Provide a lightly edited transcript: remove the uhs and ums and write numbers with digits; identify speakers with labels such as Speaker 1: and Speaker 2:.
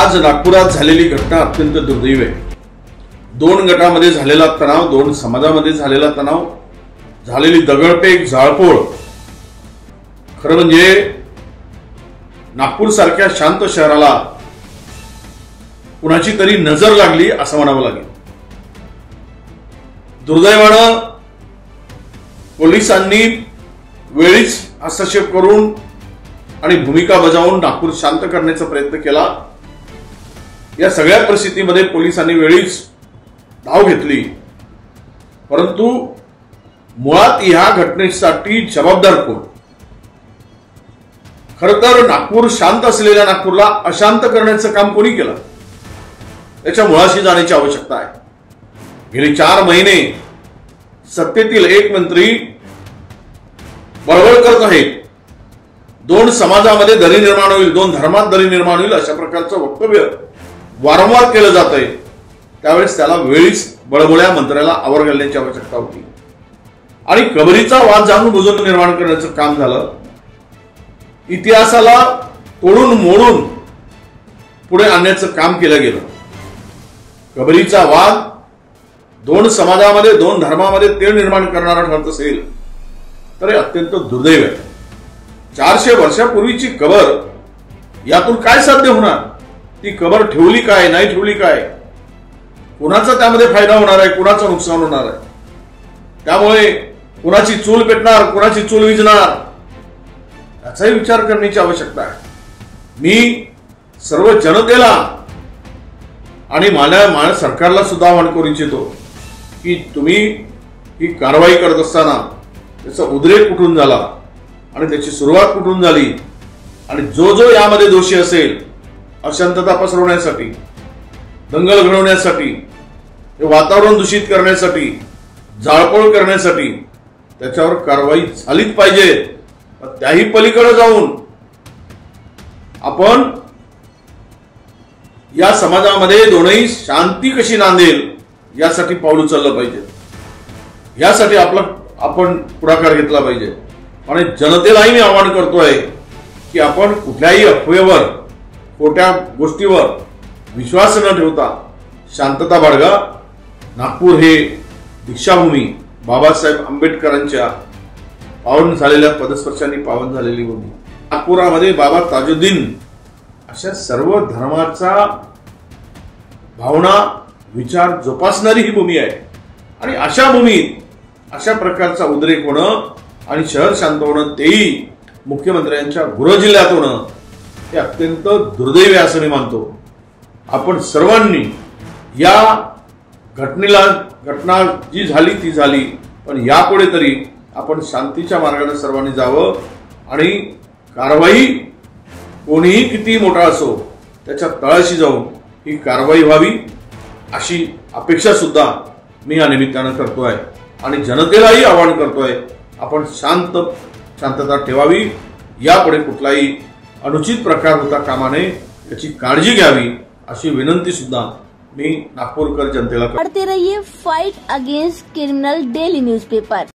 Speaker 1: आज नागपुरात झालेली घटना अत्यंत दुर्दैवी आहे। दोन गटामध्ये झालेला तणाव, दोन समाजामध्ये झालेला तणाव, झालेली दगडफेक, जाळपोळ, खरं म्हणजे नागपूर सारख्या शांत शहराला कुणाची तरी नजर लागली असं म्हणावं लागेल। दुर्दैवानं पोलिसांनी वेळीच हस्तक्षेप करून आणि भूमिका बजावून नागपूर शांत करण्याचा प्रयत्न केला। या सगळ्या परिस्थितीमध्ये पोलिसांनी वेळीच धाव घेतली, परंतु मुळात ह्या घटनेसाठी जबाबदार कोण? खरं तर नागपूर शांत असलेल्या नागपूरला अशांत करण्याचं काम कोणी केलं याच्या मुळाशी जाण्याची आवश्यकता आहे। गेली 4 महिने सत्तेतील एक मंत्री बळबळ करत आहेत, दोन समाजामध्ये दरी निर्माण होईल, दोन धर्मात दरी निर्माण होईल अशा प्रकारचं वक्तव्य वारंवार केलं जात आहे। त्यावेळेस त्याला वेळीच बळबळ्या मंत्र्याला आवर घालण्याची आवश्यकता होती आणि कबरीचा वाद जाणून बुजून निर्माण करण्याचं काम झालं। इतिहासाला तोडून मोडून पुढे आणण्याचं काम केलं गेलं। कबरीचा वाद दोन समाजामध्ये, दोन धर्मामध्ये तेढ निर्माण करणारा ठरत असेल तर अत्यंत दुर्दैव आहे। 400 वर्षापूर्वीची कबर, यातून काय साध्य होणार? ती कबर ठेवली काय, नाही ठेवली काय, कुणाचा त्यामध्ये फायदा होणार आहे, कुणाचं नुकसान होणार आहे? त्यामुळे कुणाची चूल पेटणार, कुणाची चूल विझणार याचाही विचार करण्याची आवश्यकता आहे। मी सर्व जनतेला आणि माझ्या सरकारला सुद्धा आवाहन करू इच्छितो की तुम्ही ही कारवाई करत असताना त्याचा उद्रेक कुठून झाला आणि त्याची सुरुवात कुठून झाली आणि जो जो यामध्ये दोषी असेल, अशांतता पसरवण्यासाठी, दंगल घडवण्यासाठी, हे वातावरण दूषित करण्यासाठी, जाळपोळ करण्यासाठी त्याच्यावर कारवाई झालीच पाहिजे। त्याही पलीकडे जाऊन आपण या समाजामध्ये दोनही शांती कशी नांदेल यासाठी पाऊल उचललं पाहिजे, यासाठी आपण पुढाकार घेतला पाहिजे। आणि जनतेलाही मी आवाहन करतोय की आपण कुठल्याही अफवेवर, खोट्या गोष्टीवर विश्वास न ठेवता शांतता बाळगा। नागपूर हे दीक्षाभूमी, बाबासाहेब आंबेडकरांच्या पावन झालेल्या पदस्पर्शांनी पावन झालेली भूमी। नागपुरामध्ये बाबा ताजुद्दीन अशा सर्व धर्माचा भावना, विचार जोपासणारी ही भूमी आहे आणि अशा भूमीत अशा प्रकारचा उद्रेक होणं आणि शहर शांत होणं, तेही मुख्यमंत्र्यांच्या गृह जिल्ह्यात होणं, हे अत्यंत दुर्दैवी असं मी मानतो। आपण सर्वांनी या घटना जी झाली ती झाली, पण यापुढे तरी आपण शांतीच्या मार्गाने सर्वांनी जावं आणि कारवाई कोणीही किती मोठा असो त्याच्या तळाशी जाऊन ही कारवाई व्हावी अशी अपेक्षा सुद्धा मी या निमित्तानं करतोय आणि जनतेलाही आवाहन करतोय, आपण शांतता ठेवावी। यापुढे कुठलाही अनुचित प्रकार होता कामा नये याची काळजी घ्यावी अशी विनंती सुद्धा मी नागपूरकर जनतेला करतो।
Speaker 2: पढ़ते रहिए fight against criminal daily newspaper.